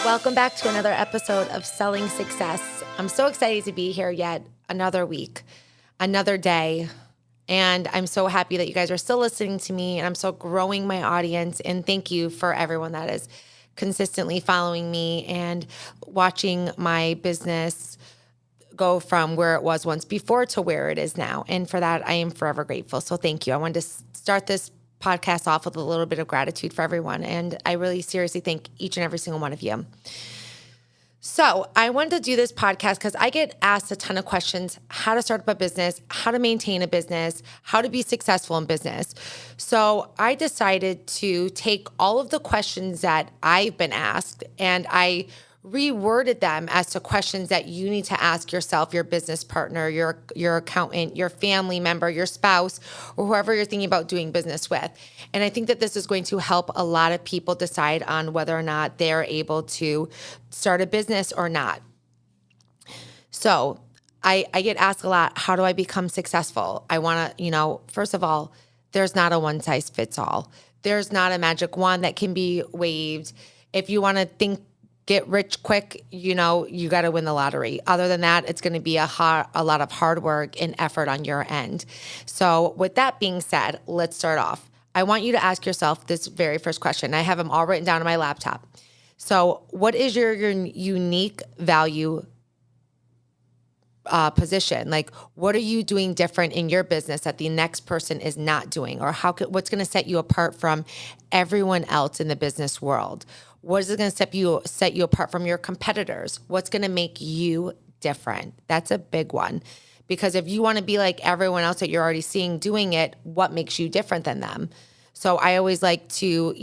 Welcome back to another episode of Selling Success. I'm so excited to be here yet another week, another day. And I'm so happy that you guys are still listening to me, and I'm so growing my audience. And thank you for everyone that is consistently following me and watching my business go from where it was once before to where it is now. And for that, I am forever grateful. So thank you. I wanted to start this podcast off with a little bit of gratitude for everyone. And I really seriously thank each and every single one of you. So I wanted to do this podcast because I get asked a ton of questions: how to start up a business, how to maintain a business, how to be successful in business. So I decided to take all of the questions that I've been asked and I reworded them as to questions that you need to ask yourself, your business partner, your accountant, your family member, your spouse, or whoever you're thinking about doing business with. And I think that this is going to help a lot of people decide on whether or not they're able to start a business or not. So I get asked a lot, how do I become successful? I want to, first of all, there's not a one size fits all. There's not a magic wand that can be waved. If you want to get rich quick, you got to win the lottery. Other than that, it's going to be a lot of hard work and effort on your end. So with that being said, let's start off. I want you to ask yourself this very first question. I have them all written down on my laptop. So what is your unique value position? Like, what are you doing different in your business that the next person is not doing? Or what's going to set you apart from everyone else in the business world? What is it going to set you apart from your competitors? What's going to make you different? That's a big one. Because if you want to be like everyone else that you're already seeing doing it, what makes you different than them? So I always like to,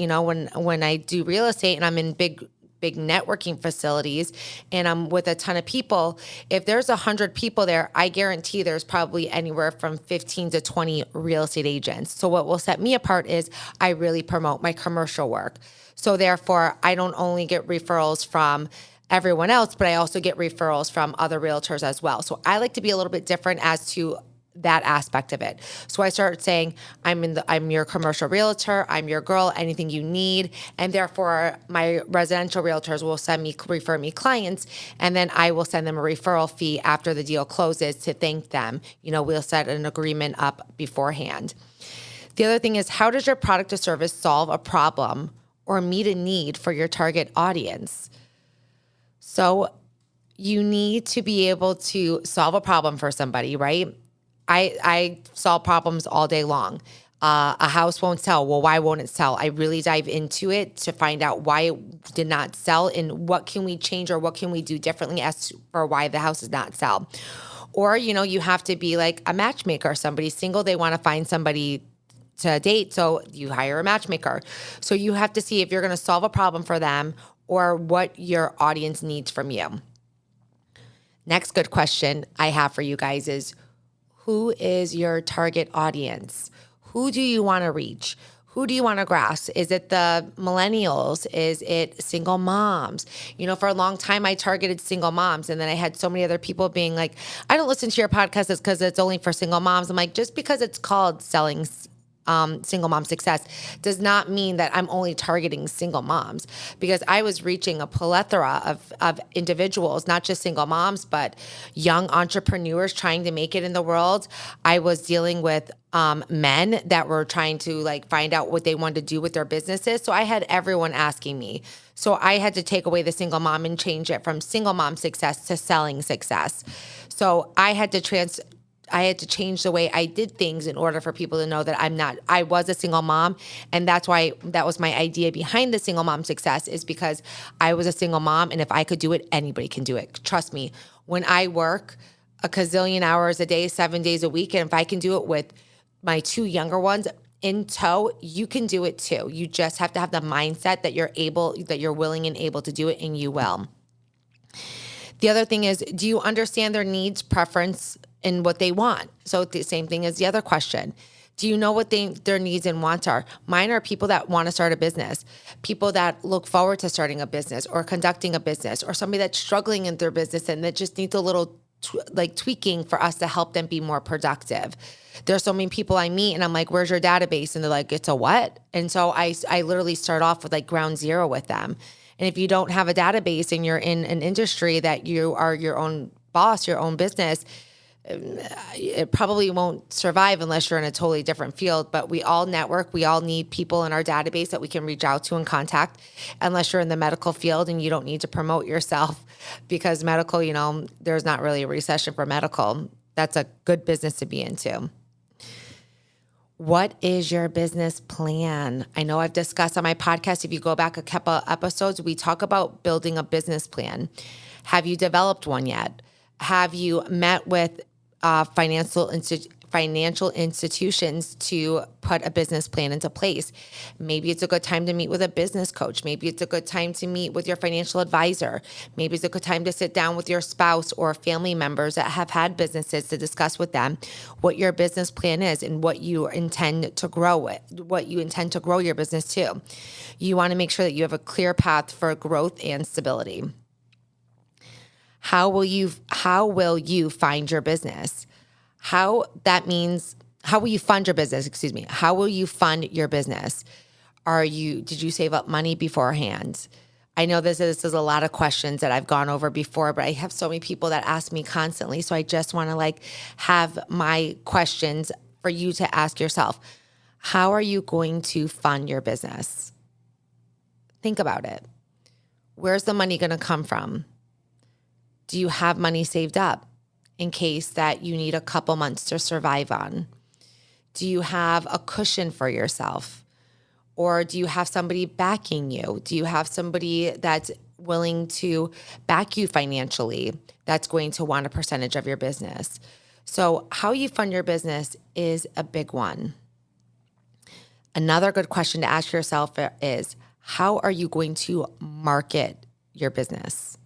when I do real estate and I'm in big networking facilities and I'm with a ton of people, if there's 100 people there, I guarantee there's probably anywhere from 15 to 20 real estate agents. So what will set me apart is I really promote my commercial work. So therefore, I don't only get referrals from everyone else, but I also get referrals from other realtors as well. So I like to be a little bit different as to that aspect of it. So I started saying, I'm your commercial realtor, I'm your girl, anything you need. And therefore my residential realtors will refer me clients, and then I will send them a referral fee after the deal closes to thank them. We'll set an agreement up beforehand. The other thing is, how does your product or service solve a problem or meet a need for your target audience? So you need to be able to solve a problem for somebody, right? I solve problems all day long. A house won't sell. Well, why won't it sell? I really dive into it to find out why it did not sell and what can we change or what can we do differently as for why the house does not sell. Or, you have to be like a matchmaker. Somebody's single, they want to find somebody to date, so you hire a matchmaker. So you have to see if you're going to solve a problem for them or what your audience needs from you. Next good question I have for you guys is, who is your target audience? Who do you want to reach? Who do you want to grasp? Is it the millennials? Is it single moms? For a long time, I targeted single moms. And then I had so many other people being like, I don't listen to your podcast because it's only for single moms. I'm like, just because it's called Selling Single Mom Success does not mean that I'm only targeting single moms, because I was reaching a plethora of individuals, not just single moms, but young entrepreneurs trying to make it in the world. I was dealing with men that were trying to find out what they wanted to do with their businesses. So I had everyone asking me. So I had to take away the single mom and change it from single mom success to selling success. So I had to change the way I did things in order for people to know that I was a single mom. And that's why that was my idea behind the single mom success, is because I was a single mom. And if I could do it, anybody can do it. Trust me, when I work a gazillion hours a day, 7 days a week, and if I can do it with my two younger ones in tow, you can do it too. You just have to have the mindset that you're willing and able to do it, and you will. The other thing is, do you understand their needs, preference, and what they want? So the same thing as the other question. Do you know what their needs and wants are? Mine are people that want to start a business, people that look forward to starting a business or conducting a business, or somebody that's struggling in their business and that just needs a little tweaking for us to help them be more productive. There's so many people I meet and I'm like, where's your database? And they're like, it's a what? And so I literally start off with ground zero with them. And if you don't have a database and you're in an industry that you are your own boss, your own business, it probably won't survive unless you're in a totally different field. But we all network. We all need people in our database that we can reach out to and contact, unless you're in the medical field and you don't need to promote yourself, because medical, there's not really a recession for medical. That's a good business to be into. What is your business plan? I know I've discussed on my podcast, if you go back a couple episodes, we talk about building a business plan. Have you developed one yet? Have you met with financial institutions to put a business plan into place? Maybe it's a good time to meet with a business coach. Maybe it's a good time to meet with your financial advisor. Maybe it's a good time to sit down with your spouse or family members that have had businesses to discuss with them what your business plan is and what you intend to grow it, what you intend to grow your business to. You want to make sure that you have a clear path for growth and stability. How will you find your business? How will you fund your business? Excuse me. How will you fund your business? Did you save up money beforehand? I know this is a lot of questions that I've gone over before, but I have so many people that ask me constantly. So I just want to have my questions for you to ask yourself. How are you going to fund your business? Think about it. Where's the money going to come from? Do you have money saved up in case that you need a couple months to survive on? Do you have a cushion for yourself? Or do you have somebody backing you? Do you have somebody that's willing to back you financially that's going to want a percentage of your business? So how you fund your business is a big one. Another good question to ask yourself is, how are you going to market your business?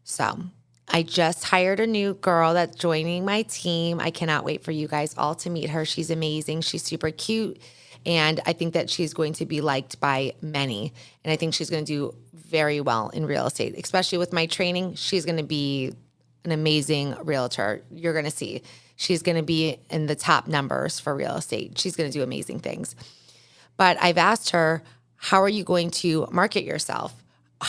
So I just hired a new girl that's joining my team. I cannot wait for you guys all to meet her. She's amazing. She's super cute. And I think that she's going to be liked by many. And I think she's going to do very well in real estate, especially with my training. She's going to be an amazing realtor. You're going to see. She's going to be in the top numbers for real estate. She's going to do amazing things. But I've asked her, how are you going to market yourself?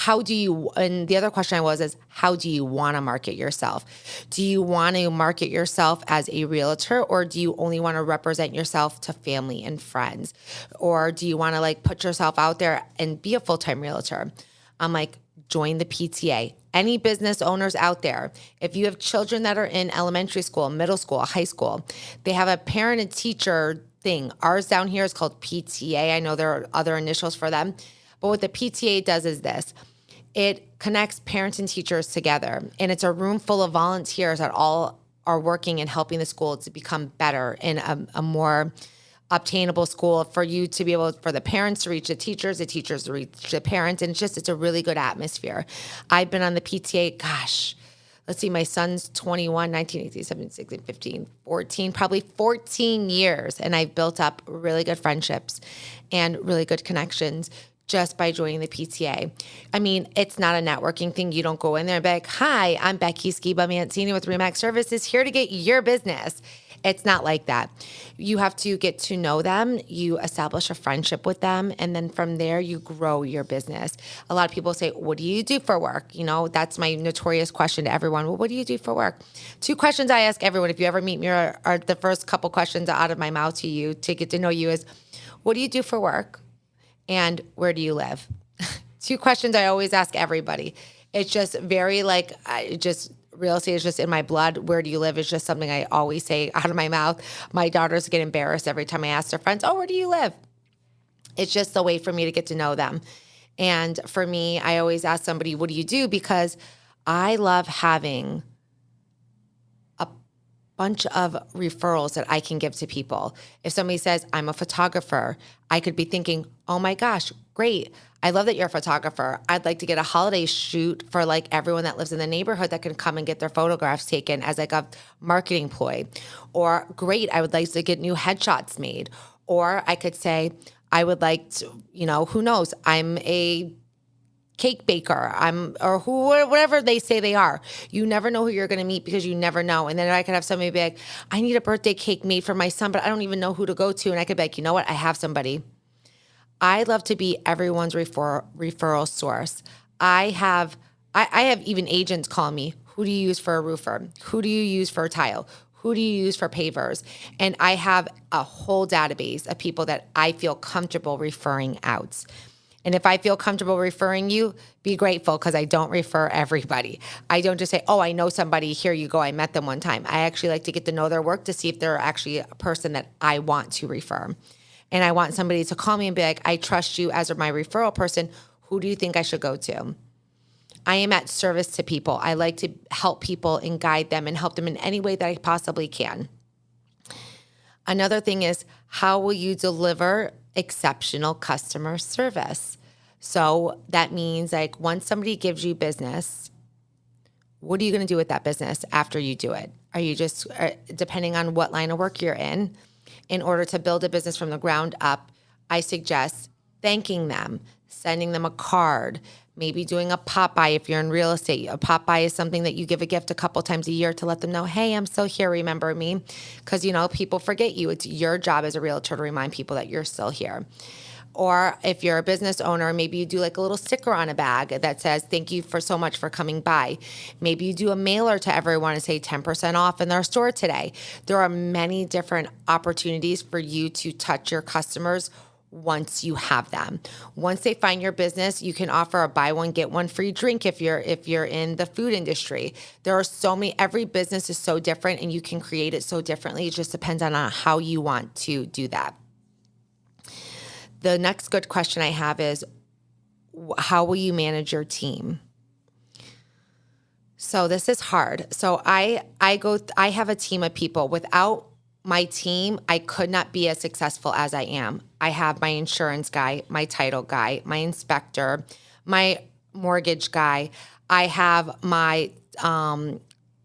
And the other question is, how do you want to market yourself? Do you want to market yourself as a realtor, or do you only want to represent yourself to family and friends? Or do you want to put yourself out there and be a full-time realtor? I'm join the PTA. Any business owners out there, if you have children that are in elementary school, middle school, high school, they have a parent and teacher thing. Ours down here is called PTA. I know there are other initials for them. But what the PTA does is this. It connects parents and teachers together, and it's a room full of volunteers that all are working and helping the school to become better in a more obtainable school for you to be able, for the parents to reach the teachers to reach the parents, and it's a really good atmosphere. I've been on the PTA, let's see, my son's 21, 19, 18, 17, 16, 15, 14, probably 14 years, and I've built up really good friendships and really good connections just by joining the PTA. I mean, it's not a networking thing. You don't go in there and be like, hi, I'm Becky Skeba-Mancini with RE/MAX Services, here to get your business. It's not like that. You have to get to know them. You establish a friendship with them. And then from there, you grow your business. A lot of people say, what do you do for work? That's my notorious question to everyone. Well, what do you do for work? 2 questions I ask everyone. If you ever meet me, are the first couple questions out of my mouth to you to get to know you is, what do you do for work? And where do you live? 2 questions I always ask everybody. It's just very real estate is just in my blood. Where do you live is just something I always say out of my mouth. My daughters get embarrassed every time I ask their friends, oh, where do you live? It's just a way for me to get to know them. And for me, I always ask somebody, what do you do? Because I love having a bunch of referrals that I can give to people. If somebody says, I'm a photographer, I could be thinking, oh my gosh, great. I love that you're a photographer. I'd like to get a holiday shoot for everyone that lives in the neighborhood that can come and get their photographs taken as a marketing ploy. Or great, I would like to get new headshots made. Or I could say, I would like to, who knows? I'm a cake baker. Whatever they say they are. You never know who you're going to meet because you never know. And then I could have somebody be like, I need a birthday cake made for my son, but I don't even know who to go to. And I could be like, you know what? I have somebody. I love to be everyone's referral source. I have even agents call me, who do you use for a roofer? Who do you use for a tile? Who do you use for pavers? And I have a whole database of people that I feel comfortable referring out. And if I feel comfortable referring you, be grateful, because I don't refer everybody. I don't just say, oh, I know somebody, here you go, I met them one time. I actually like to get to know their work to see if they're actually a person that I want to refer. And I want somebody to call me and be like, I trust you as my referral person. Who do you think I should go to? I am at service to people. I like to help people and guide them and help them in any way that I possibly can. Another thing is, how will you deliver exceptional customer service? So that means, like, once somebody gives you business, what are you going to do with that business after you do it? Are you just, depending on what line of work you're in order to build a business from the ground up, I suggest thanking them, sending them a card, maybe doing a pop-by if you're in real estate. A pop-by is something that you give a gift a couple times a year to let them know, hey, I'm still here, remember me? Because, people forget you. It's your job as a realtor to remind people that you're still here. Or if you're a business owner, maybe you do like a little sticker on a bag that says, thank you for so much for coming by. Maybe you do a mailer to everyone and say 10% off in their store today. There are many different opportunities for you to touch your customers once you have them. Once they find your business, you can offer a buy one, get one free drink if you're in the food industry. There are so many, every business is so different and you can create it so differently. It just depends on how you want to do that. The next good question I have is, how will you manage your team? So this is hard. So I have a team of people. Without my team, I could not be as successful as I am. I have my insurance guy, my title guy, my inspector, my mortgage guy. I have my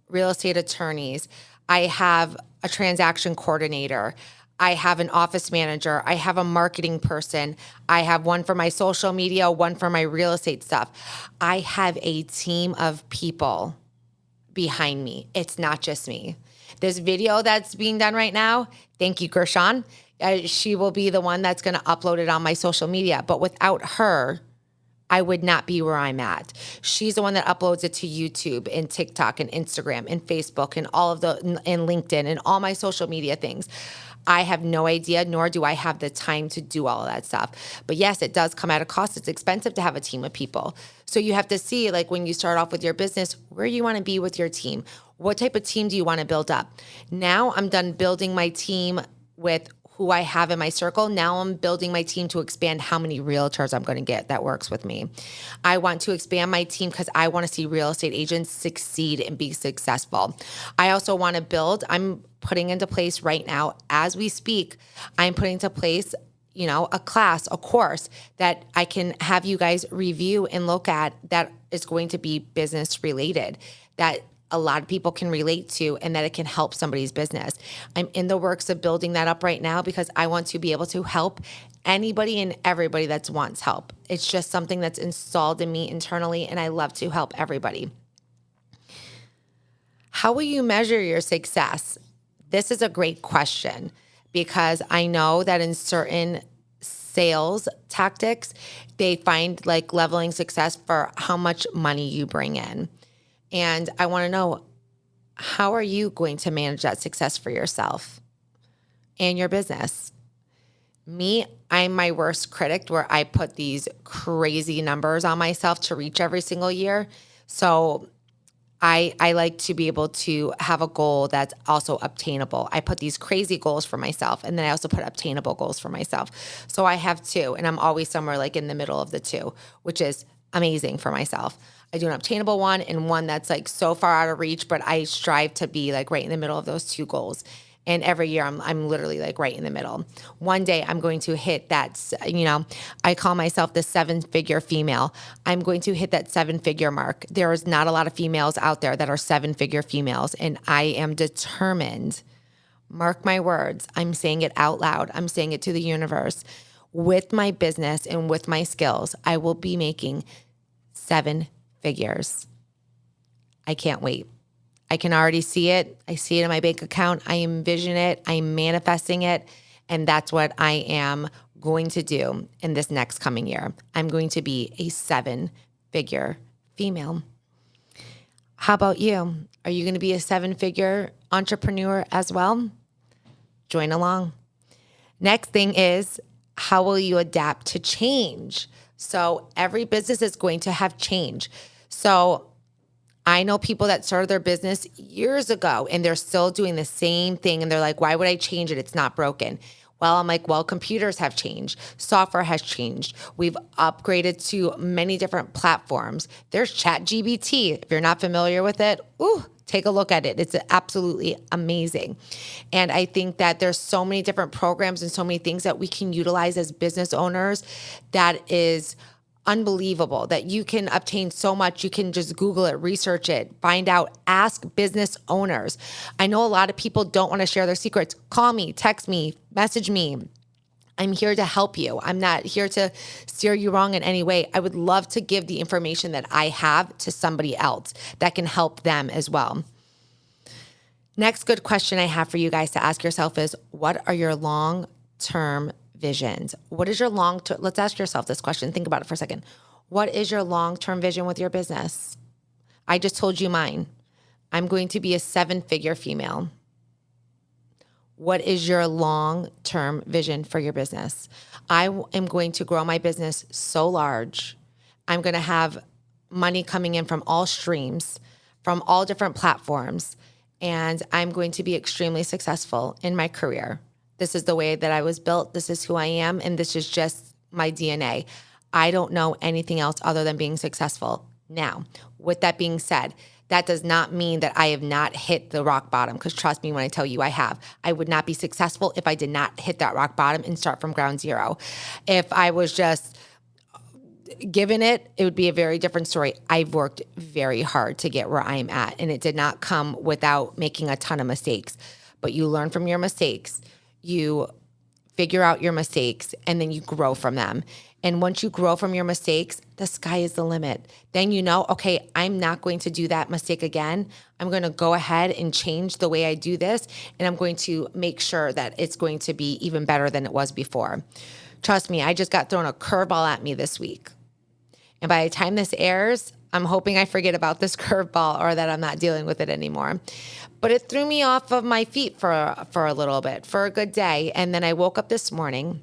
real estate attorneys. I have a transaction coordinator. I have an office manager. I have a marketing person. I have one for my social media, one for my real estate stuff. I have a team of people behind me. It's not just me. This video that's being done right now, thank you, Gershon. She will be the one that's going to upload it on my social media. But without her, I would not be where I'm at. She's the one that uploads it to YouTube and TikTok and Instagram and Facebook and and LinkedIn and all my social media things. I have no idea, nor do I have the time to do all of that stuff. But yes, it does come at a cost. It's expensive to have a team of people. So you have to see, like, when you start off with your business, where you want to be with your team. What type of team do you want to build up? Now I'm done building my team with who I have in my circle. Now I'm building my team to expand how many realtors I'm going to get that works with me. I want to expand my team because I want to see real estate agents succeed and be successful. I also want to I'm putting into place right now, as we speak, I'm putting into place, a class, a course that I can have you guys review and look at that is going to be business related, that a lot of people can relate to, and that it can help somebody's business. I'm in the works of building that up right now because I want to be able to help anybody and everybody that wants help. It's just something that's installed in me internally, and I love to help everybody. How will you measure your success? This is a great question because I know that in certain sales tactics, they find like leveling success for how much money you bring in. And I want to know, how are you going to manage that success for yourself and your business? Me, I'm my worst critic where I put these crazy numbers on myself to reach every single year. So I like to be able to have a goal that's also obtainable. I put these crazy goals for myself, and then I also put obtainable goals for myself. So I have two, and I'm always somewhere like in the middle of the two, which is amazing for myself. I do an obtainable one and one that's like so far out of reach, but I strive to be like right in the middle of those two goals. And every year I'm literally like right in the middle. One day I'm going to hit that, I call myself the 7-figure female. I'm going to hit that 7-figure mark. There is not a lot of females out there that are 7-figure females. And I am determined, mark my words, I'm saying it out loud. I'm saying it to the universe. With my business and with my skills, I will be making 7 figures. I can't wait. I can already see it. I see it in my bank account. I envision it. I'm manifesting it. And that's what I am going to do in this next coming year. I'm going to be a 7-figure female. How about you? Are you going to be a 7-figure entrepreneur as well? Join along. Next thing is, how will you adapt to change? So every business is going to have change. So I know people that started their business years ago and they're still doing the same thing. And they're like, why would I change it? It's not broken. Well, I'm like, well, computers have changed. Software has changed. We've upgraded to many different platforms. There's ChatGPT. If you're not familiar with it, take a look at it. It's absolutely amazing. And I think that there's so many different programs and so many things that we can utilize as business owners that is unbelievable, that you can obtain so much. You can just Google it, research it, find out, ask business owners. I know a lot of people don't want to share their secrets. Call me, text me, message me. I'm here to help you. I'm not here to steer you wrong in any way. I would love to give the information that I have to somebody else that can help them as well. Next good question I have for you guys to ask yourself is, what are your long-term visions? What is your long-term? Let's ask yourself this question. Think about it for a second. What is your long-term vision with your business? I just told you mine. I'm going to be a 7-figure female. What is your long-term vision for your business? I am going to grow my business so large. I'm going to have money coming in from all streams, from all different platforms, and I'm going to be extremely successful in my career. This is the way that I was built. This is who I am, and this is just my DNA. I don't know anything else other than being successful. Now, with that being said, that does not mean that I have not hit the rock bottom, because trust me when I tell you I have. I would not be successful if I did not hit that rock bottom and start from ground zero. If I was just given it, it would be a very different story. I've worked very hard to get where I'm at, and it did not come without making a ton of mistakes. But you learn from your mistakes. You figure out your mistakes, and then you grow from them. And once you grow from your mistakes, the sky is the limit. Then you know, okay, I'm not going to do that mistake again. I'm going to go ahead and change the way I do this, and I'm going to make sure that it's going to be even better than it was before. Trust me, I just got thrown a curveball at me this week. And by the time this airs, I'm hoping I forget about this curveball or that I'm not dealing with it anymore. But it threw me off of my feet for a little bit, for a good day. And then I woke up this morning.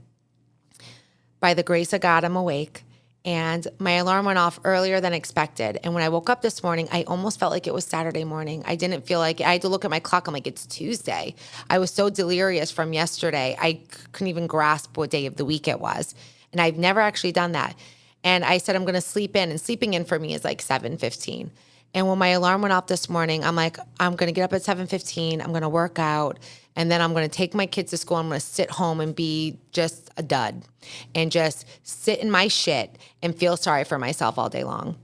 By the grace of God, I'm awake. And my alarm went off earlier than expected. And when I woke up this morning, I almost felt like it was Saturday morning. I didn't feel like, I had to look at my clock. I'm like, it's Tuesday. I was so delirious from yesterday. I couldn't even grasp what day of the week it was. And I've never actually done that. And I said, I'm going to sleep in. And sleeping in for me is like 7:15. And when my alarm went off this morning, I'm like, I'm going to get up at 7:15. I'm going to work out. And then I'm going to take my kids to school. I'm going to sit home and be just a dud and just sit in my shit and feel sorry for myself all day long.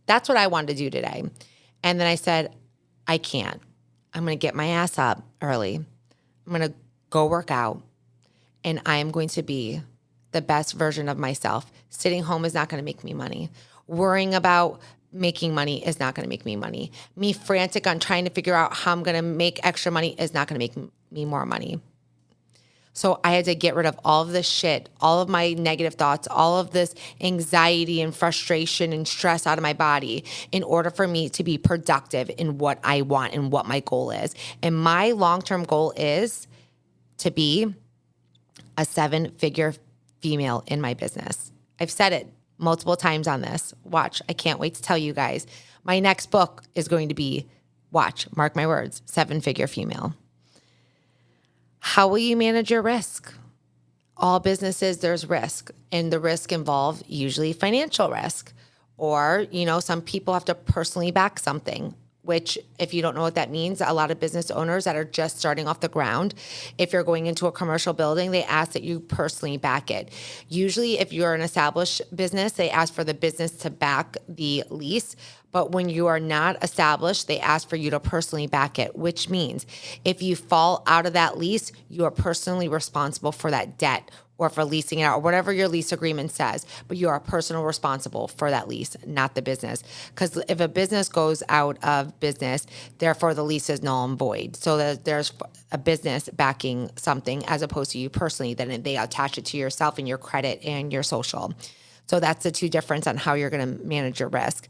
That's what I wanted to do today. And then I said, I can't. I'm going to get my ass up early. I'm going to go work out. And I am going to be the best version of myself. Sitting home is not going to make me money. Worrying about making money is not going to make me money. Me frantic on trying to figure out how I'm going to make extra money is not going to make me more money. So I had to get rid of all of this shit, all of my negative thoughts, all of this anxiety and frustration and stress out of my body in order for me to be productive in what I want and what my goal is. And my long-term goal is to be a 7-figure female in my business. I've said it multiple times on this. Watch, I can't wait to tell you guys. My next book is going to be, watch, mark my words, 7-figure female. How will you manage your risk? All businesses, there's risk, and the risk involves usually financial risk, or, some people have to personally back something, which if you don't know what that means, a lot of business owners that are just starting off the ground, if you're going into a commercial building, they ask that you personally back it. Usually if you're an established business, they ask for the business to back the lease. But when you are not established, they ask for you to personally back it, which means if you fall out of that lease, you are personally responsible for that debt, or for leasing it out or whatever your lease agreement says, but you are personally responsible for that lease, not the business. Because if a business goes out of business, therefore the lease is null and void. So there's a business backing something as opposed to you personally, then they attach it to yourself and your credit and your social. So that's the two difference on how you're going to manage your risk.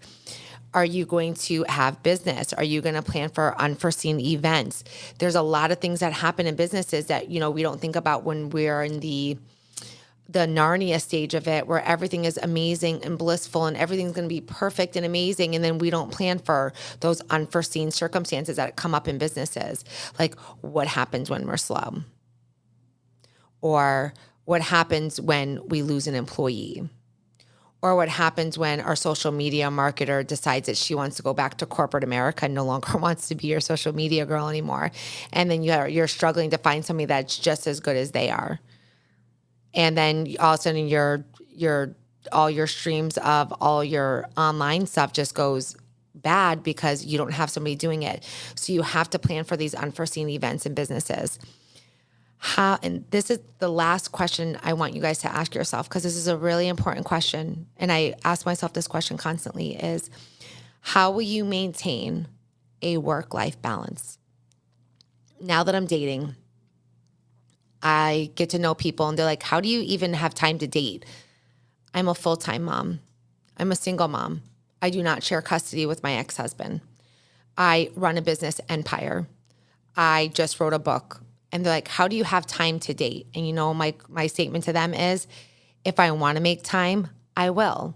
Are you going to have business? Are you going to plan for unforeseen events? There's a lot of things that happen in businesses that, we don't think about when we're in the Narnia stage of it, where everything is amazing and blissful and everything's going to be perfect and amazing. And then we don't plan for those unforeseen circumstances that come up in businesses. Like what happens when we're slow? Or what happens when we lose an employee? Or what happens when our social media marketer decides that she wants to go back to corporate America and no longer wants to be your social media girl anymore. And then you're struggling to find somebody that's just as good as they are. And then all of a sudden all your streams of all your online stuff just goes bad because you don't have somebody doing it. So you have to plan for these unforeseen events in businesses. And this is the last question I want you guys to ask yourself, because this is a really important question. And I ask myself this question constantly is, how will you maintain a work-life balance? Now that I'm dating, I get to know people and they're like, how do you even have time to date? I'm a full-time mom. I'm a single mom. I do not share custody with my ex-husband. I run a business empire. I just wrote a book. And they're like, how do you have time to date? And my statement to them is, if I want to make time, I will.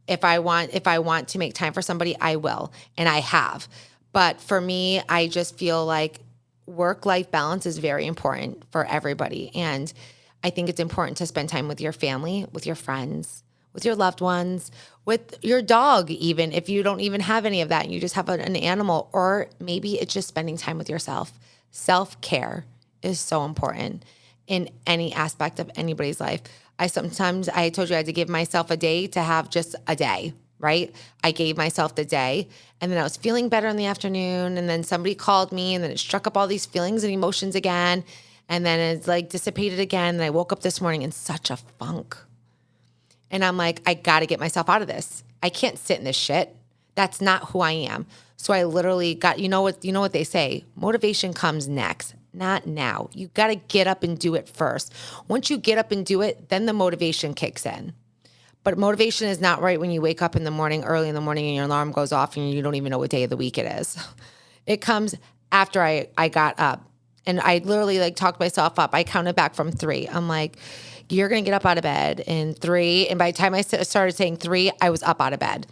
If I want to make time for somebody, I will. And I have. But for me, I just feel like work-life balance is very important for everybody. And I think it's important to spend time with your family, with your friends, with your loved ones, with your dog, even if you don't even have any of that and you just have an animal, or maybe it's just spending time with yourself. Self-care is so important in any aspect of anybody's life. I told you I had to give myself a day to have just a day, right? I gave myself the day, and then I was feeling better in the afternoon, and then somebody called me, and then it struck up all these feelings and emotions again, and then it's like dissipated again, and I woke up this morning in such a funk. And I'm like, I got to get myself out of this. I can't sit in this shit. That's not who I am. So I literally got, you know what they say, motivation comes next. Not now. You got to get up and do it first. Once you get up and do it, then the motivation kicks in. But motivation is not right when you wake up in the morning, early in the morning, and your alarm goes off and you don't even know what day of the week it is. It comes after I got up. And I literally talked myself up. I counted back from 3. I'm like, you're going to get up out of bed in 3. And by the time I started saying 3, I was up out of bed.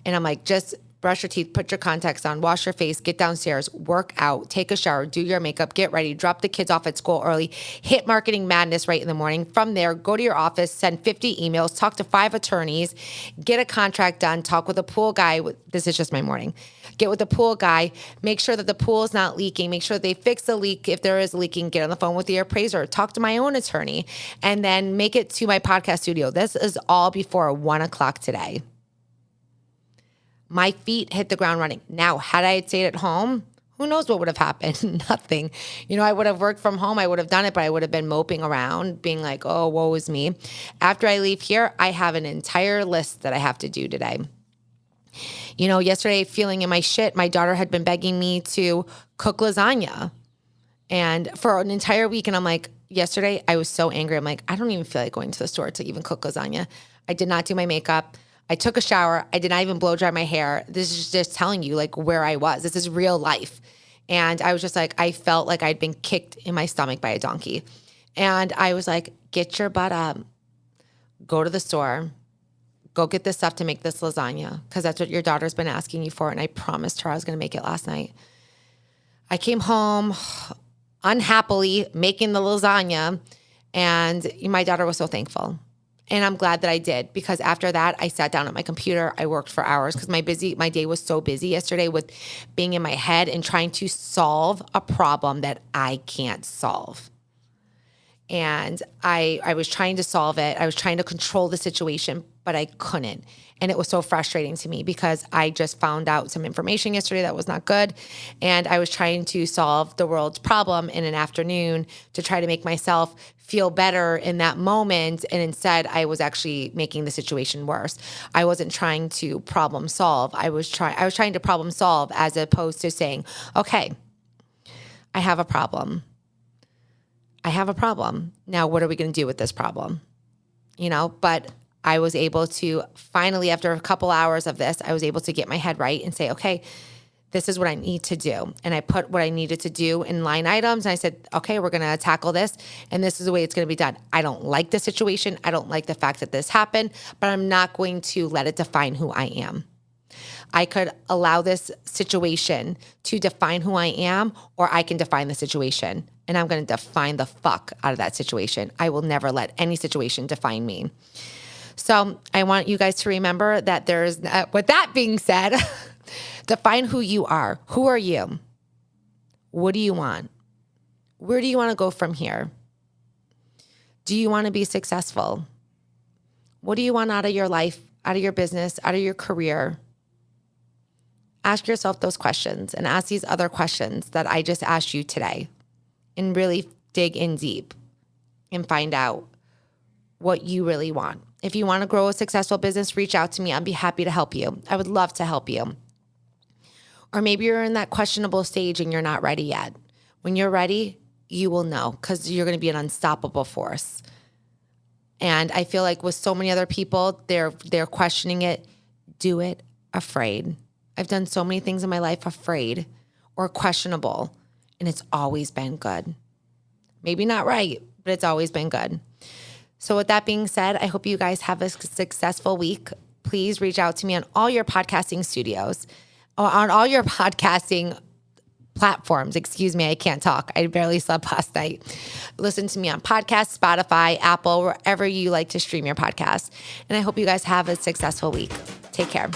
And I'm like, just brush your teeth, put your contacts on, wash your face, get downstairs, work out, take a shower, do your makeup, get ready, drop the kids off at school early, hit marketing madness right in the morning. From there, go to your office, send 50 emails, talk to 5 attorneys, get a contract done, talk with a pool guy. This is just my morning. Get with the pool guy, make sure that the pool is not leaking, make sure they fix the leak. If there is leaking, get on the phone with the appraiser, talk to my own attorney, and then make it to my podcast studio. This is all before 1 o'clock today. My feet hit the ground running. Now, had I stayed at home, who knows what would have happened? Nothing. I would have worked from home. I would have done it, but I would have been moping around, being like, oh, woe is me. After I leave here, I have an entire list that I have to do today. Yesterday, feeling in my shit, my daughter had been begging me to cook lasagna. And for an entire week, and I'm like, yesterday, I was so angry. I'm like, I don't even feel like going to the store to even cook lasagna. I did not do my makeup. I took a shower. I did not even blow dry my hair. This is just telling you where I was. This is real life. And I was just I felt like I'd been kicked in my stomach by a donkey. And I was like, get your butt up, go to the store, go get this stuff to make this lasagna, because that's what your daughter's been asking you for. And I promised her I was going to make it last night. I came home unhappily making the lasagna, and my daughter was so thankful. And I'm glad that I did, because after that, I sat down at my computer. I worked for hours because my day was so busy yesterday with being in my head and trying to solve a problem that I can't solve. And I was trying to solve it. I was trying to control the situation, but I couldn't. And it was so frustrating to me because I just found out some information yesterday that was not good. And I was trying to solve the world's problem in an afternoon to try to make myself feel better in that moment. And instead, I was actually making the situation worse. I wasn't trying to problem solve. I was trying to problem solve as opposed to saying, okay, I have a problem. Now, what are we going to do with this problem? But I was able to finally, after a couple hours of this, I was able to get my head right and say, okay, this is what I need to do. And I put what I needed to do in line items. And I said, okay, we're going to tackle this. And this is the way it's going to be done. I don't like the situation. I don't like the fact that this happened, but I'm not going to let it define who I am. I could allow this situation to define who I am, or I can define the situation. And I'm going to define the fuck out of that situation. I will never let any situation define me. So I want you guys to remember that with that being said, define who you are. Who are you? What do you want? Where do you want to go from here? Do you want to be successful? What do you want out of your life, out of your business, out of your career? Ask yourself those questions and ask these other questions that I just asked you today, and really dig in deep and find out what you really want. If you want to grow a successful business, reach out to me. I'd be happy to help you. I would love to help you. Or maybe you're in that questionable stage and you're not ready yet. When you're ready, you will know, because you're going to be an unstoppable force. And I feel like with so many other people, they're questioning it. Do it afraid. I've done so many things in my life afraid or questionable, and it's always been good. Maybe not right, but it's always been good. So with that being said, I hope you guys have a successful week. Please reach out to me on all your podcasting studios, or on all your podcasting platforms. Excuse me, I can't talk. I barely slept last night. Listen to me on podcasts, Spotify, Apple, wherever you like to stream your podcast. And I hope you guys have a successful week. Take care.